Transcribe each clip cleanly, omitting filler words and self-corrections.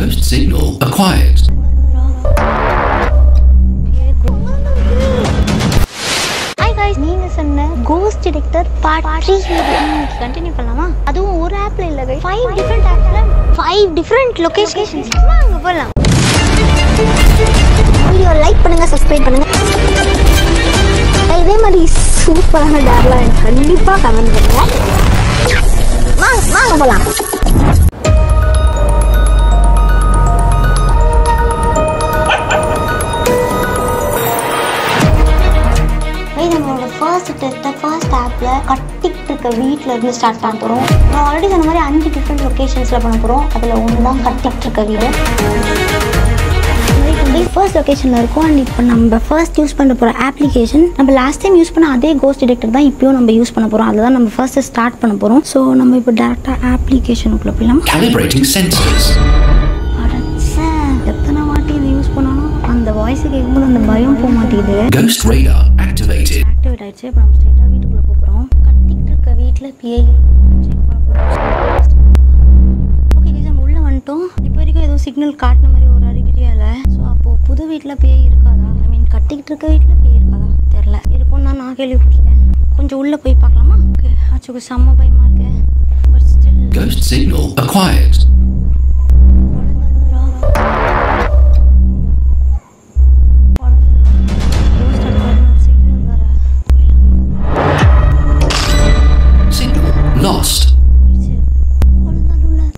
Ghost signal acquired. Hi guys, நீங்க சொன்ன Ghost Detector Part 3 continue பண்ணலாமா? அதுவும் ஒரு ஆப்ல இல்ல guys. 5 different ஆப்ல 5 different locations. வாங்க போலாம். வீடியோ லைக் பண்ணுங்க, சப்ஸ்கிரைப் பண்ணுங்க. இதே மாதிரி சூப்பரான டேர்லாம் கண்டிப்பா கமெண்ட் பண்ணுங்க. வாங்க போலாம். ஃபர்ஸ்ட் ஆப்ல கட்டிக்கிட்டு இருக்க வீட்டில் இருந்து ஸ்டார்ட் பண்ண போகிறோம். நான் ஆல்ரெடி சொன்ன மாதிரி 5 டிஃப்ரெண்ட் லொக்கேஷன்ஸில் பண்ண போகிறோம். அதில் ஒன்று தான் கட்டிக்கிட்டு இருக்க வீடு. ஃபர்ஸ்ட் லொக்கேஷனில் இருக்கும். அண்ட் இப்போ நம்ம ஃபர்ஸ்ட் யூஸ் பண்ண போகிற அப்ளிகேஷன் நம்ம லாஸ்ட் டைம் யூஸ் பண்ண அதே கோஸ்ட் டிடெக்டர் தான் இப்போயும் நம்ம யூஸ் பண்ண போகிறோம். அதில் தான் நம்ம ஃபர்ஸ்ட் ஸ்டார்ட் பண்ண போகிறோம். ஸோ நம்ம இப்போ டேரெக்டாக அப்ளிகேஷனுக்குள்ளே போயிடலாம். Calibrating sensors. எத்தனை வாட்டி இதை யூஸ் பண்ணாலும் அந்த வாய்ஸை கேட்கும்போது அந்த பயம் போக மாட்டேங்குது. Ghost radar activated. ஆக்டிவேட் ஆயிடுச்சு. இப்போ நம்ம ஸ்ட்ரைட்டாக வீட்டுக்குள்ளே போகிறோம். கட்டிக்கிட்டு இருக்க வீட்டில் பேய் செக் பண்ண போகிறோம். ஓகே கைஸ், நம்ம உள்ளே வந்துட்டோம். இப்போ வரைக்கும் ஏதோ சிக்னல் காட்டின மாதிரி ஒரு அறிகுறியா இல்லை. ஸோ அப்போது புது வீட்டில் பேய் இருக்காதா, ஐ மீன் கட்டிக்கிட்டு இருக்க வீட்டில் பேய் இருக்காதா தெரில. இருக்கும்னு தான் நான் கேள்விப்பட்டிருக்கேன். கொஞ்சம் உள்ளே போய் பார்க்கலாமா? ஓகே, ஆச்சுக்கு செம்ம பயமாக இருக்கு. But still Ghost signal acquired. Lost.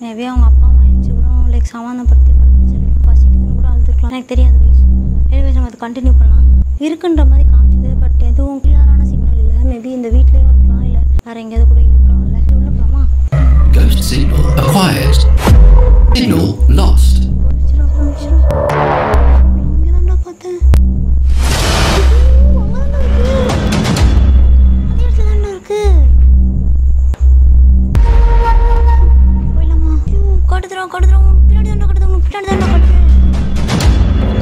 Maybe அவங்க அப்பா அம்மா எஞ்சிக்கிறோம் லைக் சமாதானப்படுத்தி படுத்துருக்கலாம், பசிக்குதுன்னு கூட அழுதுருக்கலாம், எனக்கு தெரியாது கைஸ். எனிவேஸ் நம்ம அதை கண்டினியூ பண்ணலாம். இருக்குன்ற மாதிரி காமிச்சது, பட் எதுவும் கிளியரான சிக்னல் இல்லை. மேபி இந்த வீட்லேயும் இருக்கலாம், இல்லை வேறு எங்கேயாவது கூட இருக்கலாம்ல. உள்ள போகலாமா? Ghost signal acquired. Signal lost. இங்கே தான்டா பார்த்தேன். அதே இடத்துல தான்டா இருக்கு. கடுத்துறோம் பின்னாடி தாண்டா கடுது.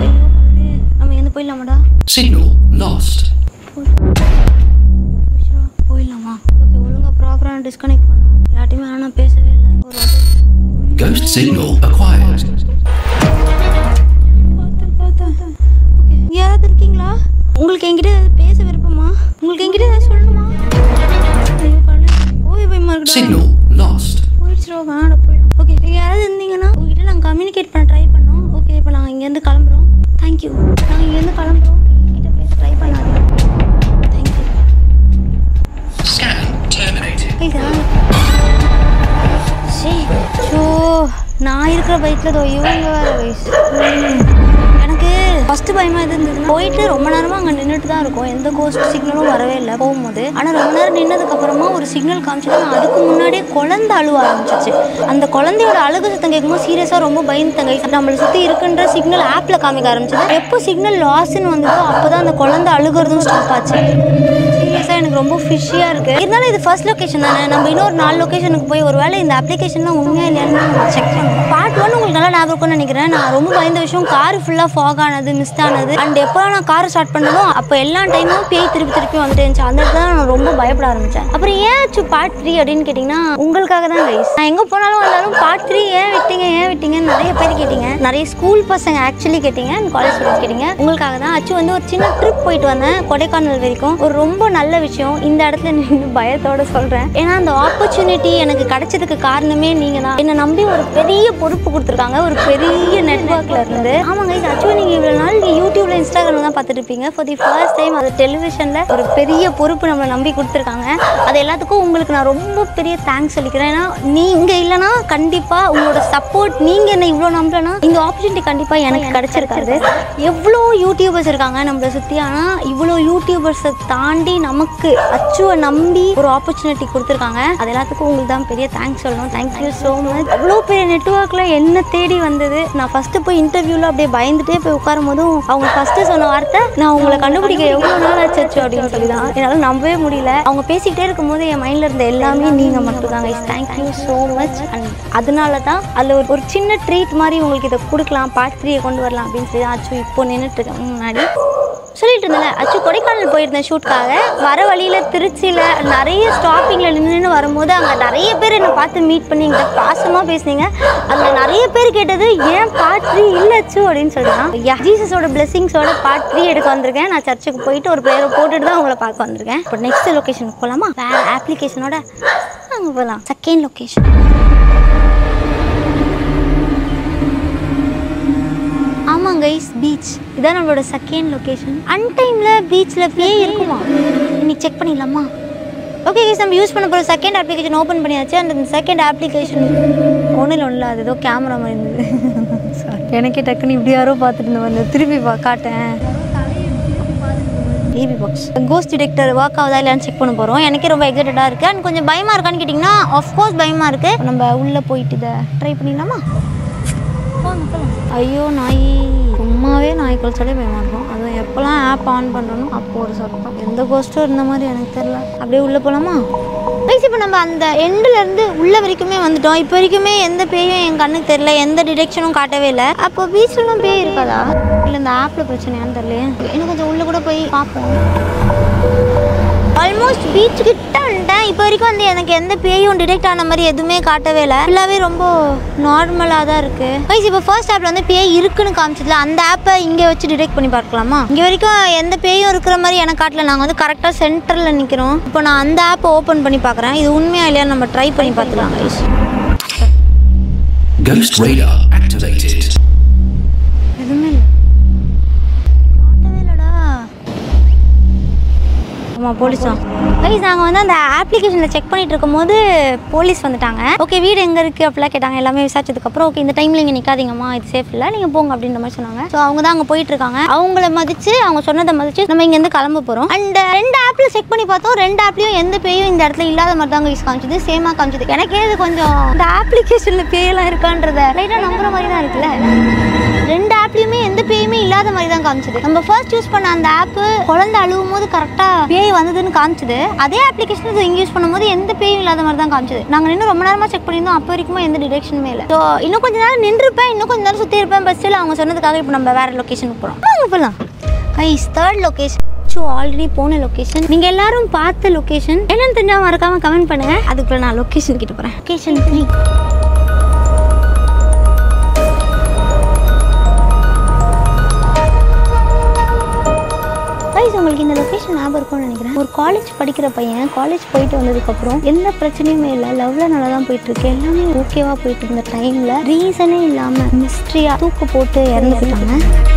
ஐயோ கடவுளே, நம்ம எந்த போயிடலாமாடா? Signal lost. போயிடலாமா? ஓகே, ஒழுங்கா ப்ராப்பராக டிஸ்கனெக்ட் பண்ணோம். யார்ட்டையுமே நான் பேசவே இல்லை. ஒரு Ghost signal acquired. பார்த்தேன். ஓகே, யாராவது இருக்கீங்களா? உங்களுக்கு என்கிட்ட பேச விருப்பமா? உங்களுக்கு என்கிட்ட ஏதாவது சொல்லணுமா? ஐயோ கடவுளே, போய் பயமா இருக்குடா. Signal lost. போயிடுச்சுரோ, வேணாட போயிடும். ஓகே, யாராவது இருந்தீங்கன்னா உங்ககிட்ட நாங்கள் கம்யூனிகேட் பண்ண ட்ரை பண்ணோம். ஓகே, இப்போ நாங்கள் இங்கேருந்து கிளம்புறோம். தேங்க்யூ. நாங்கள் இங்கேருந்து கிளம்புறோம். என்கிட்ட பேச ட்ரை பண்ணாதீங்க. தேங்க்யூ. Scan terminated. ஷோ, நான் இருக்கிற பைக்கில் தோ இவங்க வேறு வயசு. எனக்கு ஃபஸ்ட்டு பயமாக இது இருந்ததுன்னா போயிட்டு ரொம்ப நேரமாக அங்கே நின்றுட்டு தான் இருக்கும். எந்த கோஸ்ட் சிக்னலும் வரவே இல்லை போகும்போது. ஆனால் ரொம்ப நேரம் நின்னதுக்கப்புறமா ஒரு சிக்னல் காமிச்சது. அதுக்கு முன்னாடியே குழந்தை அழுவ ஆரம்பிச்சிச்சு. அந்த குழந்தையோட அழுகு சத்தம் கேட்கும்போது சீரியஸாக ரொம்ப பயந்துட்டங்க. நம்மளை சுற்றி இருக்குன்ற சிக்னல் ஆப்பில் காமிக்க ஆரம்பிச்சது. எப்போ சிக்னல் லாஸ்ன்னு வந்ததோ அப்போ தான் அந்த குழந்தை அழுகிறதும் ஸ்டாப் ஆச்சு. சீரியஸாக எனக்கு ரொம்ப ஃபிஷியாக இருக்குது. இருந்தாலும் இது ஃபர்ஸ்ட் லொக்கேஷன் தானே, நம்ம இன்னொரு 4 லொக்கேஷனுக்கு போய் ஒரு வேளை இந்த அப்ளிகேஷன்லாம் உண்மையாக இல்லையான்னு நம்ம செக் பண்ணுவோம். பார்ட் 1 உங்களுக்கு நல்லா ஞாபகம் இருக்கும்னு நினைக்கிறேன். நான் ரொம்ப பயந்த விஷயம் கார் ஃபுல்லாக ஃபாக் ஆனது, மிஸ் ஆனது. அண்ட் எப்போ நான் கார் ஸ்டார்ட் பண்ணணும் அப்போ எல்லா டைமும் பேய் திருப்பி வந்துட்டு இருந்துச்சு. அந்த இடத்துல நான் ரொம்ப பயப்பட ஆரம்பித்தேன். அப்புறம் ஏன் பார்ட் 3 அப்படின்னு கேட்டிங்கன்னா உங்களுக்காக தான் கைஸ். நான் எங்கே போனாலும் வந்தாலும் பார்ட் 3 ஏன் விட்டீங்கன்னு நிறைய பேர் கேட்டிங்க. நிறைய ஸ்கூல் பசங்க ஆக்சுவலி கேட்டிங்க, காலேஜ் ஸ்டூடெண்ட்ஸ் கேட்டிங்க. உங்களுக்காக தான். அச்சு வந்து ஒரு சின்ன ட்ரிப் போயிட்டு வந்தேன் கொடைக்கானல் வரைக்கும். ஒரு ரொம்ப நல்ல விஷயம் இந்த இடத்துல நின்று பயத்தோட சொல்கிறேன். ஏன்னா அந்த ஆப்பர்ச்சுனிட்டி எனக்கு கிடைச்சதுக்கு காரணமே நீங்கள் தான். என்னை நம்பி ஒரு பெரிய பொறுப்பு கொடுத்துருக்காங்க, ஒரு பெரிய நெட்வொர்க்கில் இருந்து. ஆமாங்க, இது ஆக்சுவலி நீங்கள் இவ்வளோ நாள் யூடியூப்ல இன்ஸ்டாகிராமில் தான் பார்த்துட்டு இருப்பீங்க. ஃபார் தி ஃபர்ஸ்ட் டைம் அது டெலிவிஷனில் ஒரு பெரிய பொறுப்பு நம்மளை நம்பி கொடுத்துருக்காங்க. அது எல்லாத்துக்கும் உங்களுக்கு நான் ரொம்ப பெரிய தேங்க்ஸ் சொல்லிக்கிறேன். ஏன்னா நீங்கள் இல்லைனா கண்டிப்பாக உங்களோட சப்போர்ட், நீங்கள் என்ன இவ்வளோ நம்பலன்னா இந்த ஆப்பர்ச்சுனிட்டி கண்டிப்பாக எனக்கு கிடைச்சிருக்காது. எவ்வளோ யூடியூபர்ஸ் இருக்காங்க நம்மளை சுற்றி, ஆனால் இவ்வளோ யூடியூபர்ஸை தாண்டி நமக்கு அச்சுவை நம்பி ஒரு ஆப்பர்ச்சுனிட்டி கொடுத்துருக்காங்க. அது எல்லாத்துக்கும் உங்களுக்கு தான் பெரிய தேங்க்ஸ் சொல்லணும். Thank you so much. அவ்வளோ பெரிய நெட்வொர்க்கில் என்ன தேடி வந்தது. நான் ஃபஸ்ட்டு போய் இன்டர்வியூவில் அப்படியே பயந்துட்டே போய் உட்காரும் போதும் அவங்க ஃபஸ்ட்டு சொன்ன வார்த்தை, நான் உங்களை கண்டுபிடிக்க எவ்வளோ நாள் ஆச்சு அப்படின்னு சொல்லி தான். என்னால் நம்பவே முடியல. அவங்க பேசிக்கிட்டே இருக்கும்போது என் மைண்டில் இருந்த எல்லாமே நீங்கள் மட்டும் தாங்க. Thank you so much. அண்ட் அதனால தான் அதில் ஒரு சின்ன ட்ரீட் மாதிரி உங்களுக்கு இதை கொடுக்கலாம், பார்ட் 3 கொண்டு வரலாம் அப்படின்னு சொல்லி ஆச்சு இப்போ நின்றுட்டு இருக்கேன் முன்னாடி. சொல்லிட்டு இருந்தேன் அச்சு கொடைக்கானல் போயிருந்தேன் ஷூட்காக. வர வழியில் திருச்சியில் நிறைய ஸ்டாப்பிங்கில் நின்று வரும்போது அங்கே நிறைய பேர் என்னை பார்த்து மீட் பண்ணி எங்கிட்ட பாசமாக பேசுனீங்க. அதில் நிறைய பேர் கேட்டது ஏன் பார்ட் 3 இல்லச்சு அப்படின்னு சொல்லிட்டு ஜீசஸோட பிளெஸிங்ஸோட பார்ட் 3 எடுக்க வந்திருக்கேன். நான் சர்ச்சுக்கு போயிட்டு ஒரு பேரை போட்டுட்டு தான் உங்களை பார்க்க வந்திருக்கேன். இப்போ நெக்ஸ்ட் லொக்கேஷனுக்கு போகலாமா? வேறு அப்ளிகேஷனோட அங்கே போகலாம். Second location. ஆமாம் கைஸ், பீச். இதான் நம்மளோட செகண்ட் லொக்கேஷன். அன்டைமில் பீச்சில் பேய் இருக்குமா? இன்னைக்கு செக் பண்ணிடலாமா? ஓகே கைஸ், நம்ம யூஸ் பண்ண போகிற செகண்ட் அப்ளிகேஷன் ஓப்பன் பண்ணியாச்சு. அந்த செகண்ட் அப்ளிகேஷன் ஒன்றும் இல்லை, அது ஏதோ கேமரா மாதிரி இருந்தது. சாரி, எனக்கே டக்குன்னு இப்படி யாரோ பார்த்துட்டு இருந்தேன். திருப்பி காட்டேன். AP box ghost detector work ஆகுதா இல்லையான்னு செக் பண்ண போகிறோம். எனக்கே ரொம்ப எக்ஸைட்டடாக இருக்குது. அண்ட் கொஞ்சம் பயமாக இருக்கான்னு கேட்டிங்கன்னா ஆஃப்கோர்ஸ் பயமாக இருக்குது. நம்ம உள்ளே போயிட்டு இதை ட்ரை பண்ணிடலாமா? ஐயோ நாய், சும்மாவே நாய் குளிச்சாலே பயமாக இருக்கும். அதுவும் எப்போல்லாம் ஆப் ஆன் பண்ணுறோம் அப்போ ஒரு சத்தம். எந்த கோஸ்ட்டும் இருந்த மாதிரி எனக்கு தெரியல. அப்படியே உள்ளே போகலாமா? கைஸ், இப்போ நம்ம அந்த எண்டுலேருந்து உள்ள வரைக்குமே வந்துட்டோம். இப்போ வரைக்குமே எந்த பேயும் என் கண்ணுக்கு தெரியல, எந்த டிடெக்ஷனும் காட்டவே இல்லை. அப்போ பீச்லாம் பேய் இருக்காதா இல்லை இந்த ஆப்பில் பிரச்சனையான்னு தெரியல. இன்னும் கொஞ்சம் உள்ளே கூட போய் பார்ப்போம். ஆல்மோஸ்ட் பீச் கிட்ட வந்துட்டேன். இப்போ வரைக்கும் வந்து எனக்கு எந்த பேயும் டிடெக்ட் ஆன மாதிரி எதுவுமே காட்டவே இல்லை. ஃபுல்லாகவே ரொம்ப நார்மலாக தான் இருக்குது. கைஸ், இப்போ ஃபர்ஸ்ட் ஆப்பில் வந்து பேய் இருக்குன்னு காமிச்சதுல அந்த ஆப்பை இங்கே வச்சு டிடெக்ட் பண்ணி பார்க்கலாமா? இங்கே வரைக்கும் எந்த பேயும் இருக்கிற மாதிரி எனக்கு காட்டல. நாங்கள் வந்து கரெக்டாக சென்டரில் நிற்கிறோம். இப்போ நான் அந்த ஆப்பை ஓப்பன் பண்ணி பார்க்குறேன். இது உண்மையா இல்லையா நம்ம ட்ரை பண்ணி பார்த்துக்கலாம் கைஸ். Ghost radar activated. எதுவுமே இல்லை, காட்டவே இல்லைடா. ஆமாம், போலீஸ் தான் கைஸ். நாங்கள் வந்து அந்த அப்ளிகேஷனில் செக் பண்ணிட்டு இருக்கும் போது போலீஸ் வந்துட்டாங்க. ஓகே, வீடு எங்கே இருக்குது அப்படிலாம் கேட்டாங்க. எல்லாமே விசாரிச்சதுக்கப்புறம் ஓகே இந்த டைமில் இங்கே நிற்காதீங்கம்மா, இது சேஃப் இல்லை, நீங்கள் போங்க அப்படின்ற மாதிரி சொன்னாங்க. ஸோ அவங்க தான் அங்கே போயிட்டு இருக்காங்க. அவங்கள மதிச்சு, அவங்க சொன்னதை மதிச்சு நம்ம இங்கேருந்து கிளம்ப போகிறோம். அண்ட் 2 ஆப்பில் செக் பண்ணி பார்த்தோம். 2 ஆப்லையும் எந்த பேயும் இந்த இடத்துல இல்லாத மாதிரி தான் கைஸ் காமிச்சது. சேமாக காமிச்சது. எனக்கே இது கொஞ்சம் இந்த அப்ளிகேஷனில் பேயெல்லாம் இருக்கான்றத லைட்டாக நம்புற மாதிரி தான் இருக்குல்ல. 2 ஆப்லையுமே எந்த பேயுமே இல்லாத மாதிரி தான் காமிச்சது. நம்ம ஃபர்ஸ்ட் யூஸ் பண்ண அந்த ஆப்பு குழந்தை அழுவும் போது கரெக்டாக பேய் வந்ததுன்னு காமிச்சது. அதே அப்ளிகேஷன் இங்கே யூஸ் பண்ணும்போது எந்த பேயும் இல்லாத மாதிரி தான் காமிச்சது. நாங்கள் இன்னும் ரொம்ப நேரமாக செக் பண்ணியிருந்தோம். அப்போ வரைக்கும் எந்த டிடெக்ஷனுமே இல்லை. ஸோ இன்னும் கொஞ்சம் நேரம் நின்றுப்பேன், இன்னும் கொஞ்சம் நேரம் சுற்றி இருப்பேன். பஸ் ஸ்டில் அவங்க சொன்னதுக்காக இப்போ நம்ம வேறு லொக்கேஷனுக்கு போகிறோம். அங்கே போகலாம் கைஸ். தேர்ட் லொக்கேஷன் ஆல்ரெடி போன லொக்கேஷன். நீங்கள் எல்லாரும் பார்த்த லொக்கேஷன் என்னன்னு தெரிஞ்சால் மறக்காமல் கமெண்ட் பண்ணுங்கள். அதுக்குள்ள நான் லொக்கேஷன் கிட்ட போகிறேன். லொக்கேஷன் 3. உங்களுக்கு இந்த லொக்கேஷன் ஞாபகம் இருக்கும்னு நினைக்கிறேன். ஒரு காலேஜ் படிக்கிற பையன் காலேஜ் போயிட்டு வந்ததுக்கப்புறம் எந்த பிரச்சனையுமே இல்லை, லவ்ல நல்லா தான் போயிட்டு இருக்கு, எல்லாமே ஓகேவா போயிட்டு இருந்த டைம்ல ரீசனே இல்லாம மிஸ்ட்ரியா தூக்கு போட்டு இறந்துட்டாங்க.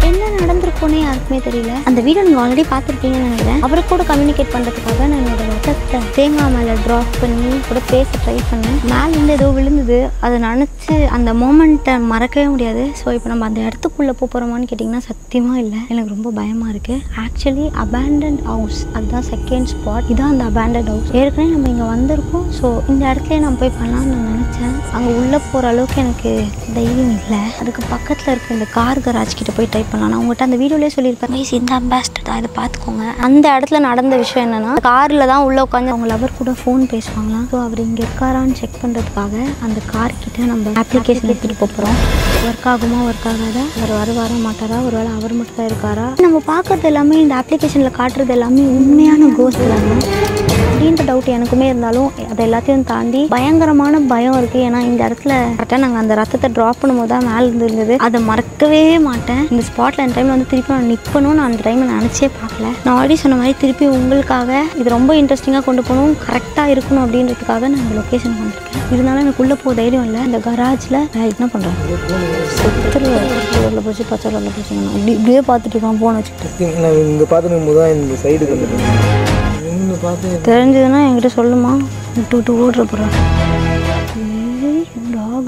என்ன நடந்திருக்கோன்னே யாருக்குமே தெரியல. அந்த வீடியோ நீங்க ஆல்ரெடி பார்த்துருப்பீங்கன்னு நினைக்கிறேன். அவரை கூட கம்யூனிகேட் பண்றதுக்காக நான் என்னோட லெட்டத்தை தேங்காய் மேல ட்ராப் பண்ணி கூட பேச ட்ரை பண்ணேன். மேலேருந்து ஏதோ விழுந்தது, அதை நினைச்சு அந்த மோமெண்ட்டை மறக்கவே முடியாது. ஸோ இப்போ நம்ம அந்த இடத்துக்குள்ள போறோமான்னு கேட்டிங்கன்னா சத்தியமா இல்லை. எனக்கு ரொம்ப பயமா இருக்கு. ஆக்சுவலி abandoned house, அதுதான் செகண்ட் ஸ்பாட். இதான் அந்த abandoned house. ஏற்கனவே நம்ம இங்கே வந்திருக்கோம். ஸோ இந்த இடத்துல நான் போய் பண்ணலாம்னு நான் நினச்சேன். அங்கே உள்ளே போகிற அளவுக்கு எனக்கு தைரியம் இல்லை. அதுக்கு பக்கத்தில் இருக்க இந்த கார் கராஜ் கிட்ட போய் டைப் பண்ணலாம். நான் உங்கள்கிட்ட அந்த வீடியோலேயே சொல்லியிருப்பேன் கைஸ், இந்த அம்பாஸ்டர் தான், இதை பார்த்துக்கோங்க. அந்த இடத்துல நடந்த விஷயம் என்னன்னா, காரில் தான் உள்ளே உட்காந்து அவங்க லவர் கூட ஃபோன் பேசுவாங்களாம். ஸோ அவர் இங்கே இருக்காரான்னு செக் பண்ணுறதுக்காக அந்த கார் கிட்ட நம்ம அப்ளிகேஷன் எடுத்துகிட்டு போகிறோம். ஒர்க் ஆகுமா ஒர்க் ஆகாதா, அவர் வர மாட்டாரா, ஒரு வேளை அவர் மட்டும் தான் இருக்காரா, நம்ம பார்க்கறது எல்லாமே இந்த அப்ளிகேஷனில் காட்டுறது எல்லாமே உண்மையான கோஸ்ட் தானே அப்படின்ற டவுட் எனக்குமே இருந்தாலும் அதை எல்லாத்தையும் தாண்டி பயங்கரமான பயம் இருக்குது. ஏன்னா இந்த இடத்துல கரெக்டாக நாங்கள் அந்த ரத்தத்தை ட்ராப் பண்ணும்போது தான் மேலே இருந்தது. அதை மறக்கவே மாட்டேன். இந்த ஸ்பாட்டில் அந்த டைமில் வந்து திருப்பி நான் நிற்கணும்னு நான் அந்த டைமில் நினச்சே பார்க்கல. நான் ஆல்ரெடி சொன்ன மாதிரி திருப்பி உங்களுக்காக இது ரொம்ப இன்ட்ரெஸ்டிங்காக கொண்டு போகணும், கரெக்டாக இருக்கணும் அப்படின்றதுக்காக நான் இந்த லொக்கேஷன் வந்திருக்கேன். இருந்தாலும் எனக்கு உள்ளே போக தைரியம் இல்லை. இந்த கராஜில் நான் என்ன பண்ணுறேன், போச்சு பச்சை போச்சு இப்படியே பார்த்துட்டு இருக்கோம் ஃபோன் வச்சுட்டு. இங்கே பார்த்துட்டு போது தான் இந்த சைடு தெரிஞ்சதுன்னா என்கிட்ட சொல்லுமா, விட்டு ஓடுற போகிறேன்.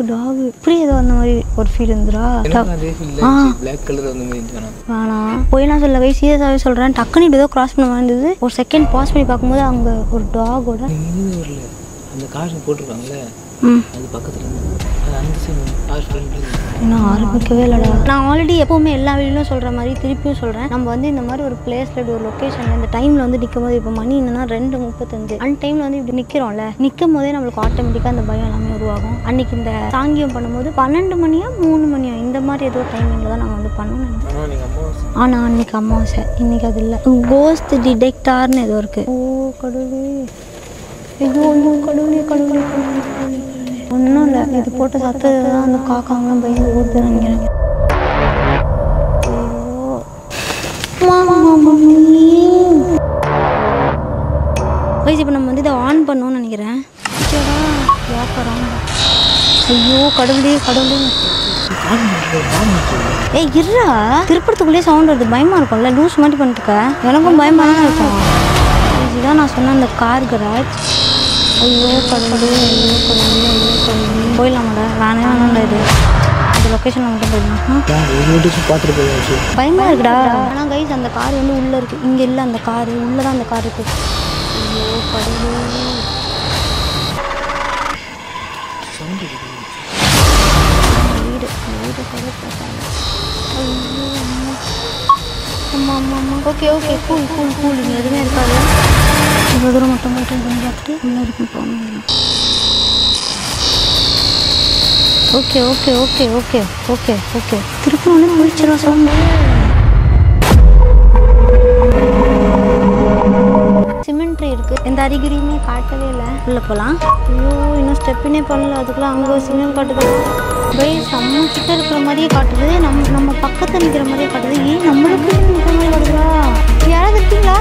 டாக் இப்படி ஏதோ அந்த மாதிரி ஒரு ஃபீல் இருந்துடா. வேணாம் போய் நான் சொல்ல போய் சீரியஸாகவே சொல்கிறேன். டக்குன்னு இப்படி ஏதோ கிராஸ் பண்ண வேண்டியது. ஒரு செகண்ட் பாஸ் பண்ணி பார்க்கும்போது அங்கே ஒரு டாகோட அந்த காசு போட்டிருக்காங்களே அது பக்கத்தில் அந்த இன்னும் ஆரம்பிக்கவே இல்லைடா. நான் ஆல்ரெடி எப்போவுமே எல்லா வீடியோலும் சொல்கிற மாதிரி திருப்பியும் சொல்கிறேன். நம்ம வந்து இந்த மாதிரி ஒரு பிளேஸில் ஒரு லொக்கேஷனில் இந்த டைமில் வந்து நிற்கும் போது இப்போ மணி என்னன்னா 2:35 அந்த டைமில் வந்து இப்படி நிற்கிறோம்ல, நிற்கும் போதே நம்மளுக்கு ஆட்டோமேட்டிக்காக அந்த பயம் எல்லாமே உருவாகும். அன்றைக்கி இந்த சாங்கியம் பண்ணும்போது 12 மணியா 3 மணியா இந்த மாதிரி ஏதோ டைமிங்கில் தான் நாங்கள் வந்து பண்ணணும். ஆனால் அன்றைக்கி அமாவாசை, இன்றைக்கி அது இல்லை. கோஸ்ட் டிடெக்டார்னு ஏதோ இருக்குது. ஓ கடவுளே, ஐயோ ஐயோ கடவுளே கடவுளே கடவுளே கடவுளே. ஒன்றும் இல்லை, இது போட்ட சத்து தான் அந்த காக்காங்கலாம் பயந்து ஓடுது நினைக்கிறேன். வயசு இப்போ நம்ம வந்து இதை ஆன் பண்ணோன்னு நினைக்கிறேன். ஐயோ கடவுளே கடவுளே. ஏய் இருடா, திருப்பத்துக்குள்ளேயே சவுண்ட் வருது, பயமாக இருக்கும்ல, லூஸ் மாதிரி பண்ணிட்டுக்க. எனக்கும் பயமாக தான் இருக்கும். இதுதான் நான் சொன்ன அந்த கார் கராஜ். ஐயோ கடவுளே ஐயோ கடவுளே ஐயோ கடவுளே. போயிடலாமாடா? வேணாண்டா, இது இந்த லொக்கேஷனில் மட்டும் போயிடலாம். பயமாக இருக்குடா. ஆனால் கைஸ் அந்த கார் வந்து உள்ளே இருக்குது, இங்கே இல்லை. அந்த காரு உள்ளே தான் அந்த கார் இருக்குது. ஐயோ கடவுளே. வீடு வீடு கடை. ஐயோ அம்மா அம்மா அம்மா. Okay okay cool cool cool. இங்கே எதுவுமே இருக்காது. இவ்வளோ தூரம் மட்டும் போய்ட்டு பண்ணி பார்த்துட்டு உள்ளே இருக்கும் போகணும். Okay okay okay okay okay okay. திருப்பி ஒன்று முடிச்சிடும் சவுண்டு. சிமெண்ட்ரி இருக்குது, எந்த அறிகுறியுமே காட்டவே இல்லை. உள்ளே போகலாம். ஐயோ இன்னும் ஸ்டெப்பினே பண்ணல, அதுக்குள்ளே அங்கே சிக்னல் காட்டுது. நம்ம கிட்ட இருக்கிற மாதிரியே காட்டுது, நம்ம பக்கத்தில் நிற்கிற மாதிரியே காட்டுது. ஏன் நம்மளுக்கு நிற்கிற மாதிரி வருதா? யாராவது இருக்கீங்களா?